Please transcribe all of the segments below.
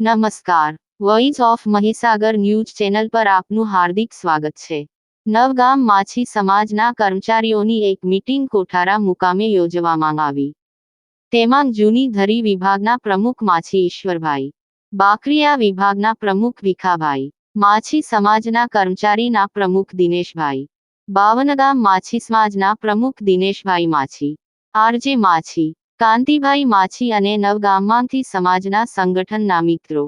નમસ્કાર, voice of Mahisagar news channel પર આપનું હાર્દિક સ્વાગત છે। નવગામ માછી સમાજના કર્મચારીઓની એક મીટિંગ કોઠારા મુકામે યોજવામાં આવી। તેમાં જૂની ધરી વિભાગના પ્રમુખ માછી ઈશ્વરભાઈ, બાકરીયા વિભાગના પ્રમુખ ભીખાભાઈ, માછી સમાજના કર્મચારીના પ્રમુખ દિનેશભાઈ, બાવનગામ માછી સમાજના પ્રમુખ દિનેશભાઈ માછી, આરજે માછી, કાંતિભાઈ માછી અને નવગામમાંથી સમાજના સંગઠનના મિત્રો,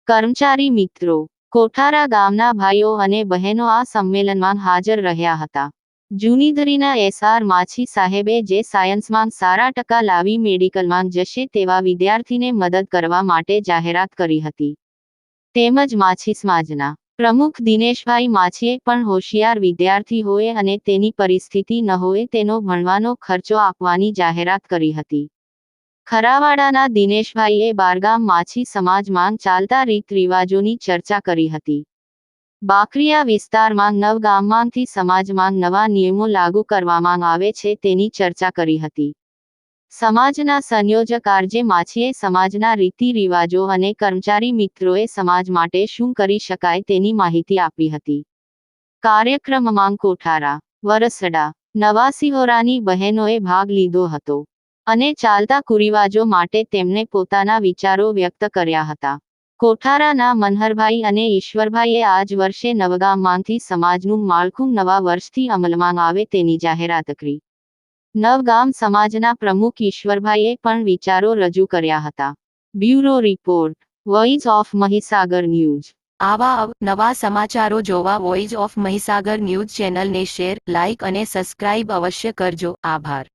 કર્મચારી મિત્રો, કોઠારા ગામના ભાઈઓ અને બહેનો આ સંમેલનમાં હાજર રહ્યા હતા। જૂનીધરીના એસઆર માછી સાહેબે જે સાયન્સમાં સારા ટકા લાવી મેડિકલમાં જશે તેવા વિદ્યાર્થીને મદદ કરવા માટે જાહેરાત કરી હતી। તેમજ માછી સમાજના પ્રમુખ દિનેશભાઈ માછીએ પણ હોશિયાર વિદ્યાર્થી હોય અને તેની પરિસ્થિતિ ન હોય તેનો ભણવાનો ખર્ચો આપવાની જાહેરાત કરી હતી। ખરાવાડાના દિનેશભાઈએ બારગામ માછી સમાજમાં ચાલતા રીત રિવાજોની ચર્ચા કરી હતી। બાકરીયા વિસ્તારમાં નવગામમાંથી સમાજમાં નવા નિયમો લાગુ કરવામાં આવે છે તેની ચર્ચા કરી હતી। સમાજના સંયોજક આરજે માછીએ સમાજના રીતિ રિવાજો અને કર્મચારી મિત્રોએ સમાજ માટે શું કરી શકાય તેની માહિતી આપી હતી। કાર્યક્રમમાં કોઠારા, વરસડા, નવાસીહોરાની બહેનોએ ભાગ લીધો હતો અને ચાલતા કુરિવાજો માટે તેમણે પોતાના વિચારો વ્યક્ત કર્યા હતા। કોઠારાના મનહરભાઈ અને ઈશ્વરભાઈએ આજ વર્ષે નવગામમાંથી સમાજનું માળખું નવા વર્ષથી અમલમાં આવે તેની જાહેરાત કરી। નવગામ સમાજના પ્રમુખ ઈશ્વરભાઈએ પણ વિચારો રજૂ કર્યા હતા। Bureau report, voice of Mahisagar news. આવા નવા સમાચારો જોવા વોઇસ ઓફ મહીસાગર ન્યૂઝ ચેનલને શેર, લાઇક અને સબસ્ક્રાઇબ અવશ્ય કરજો। આભાર।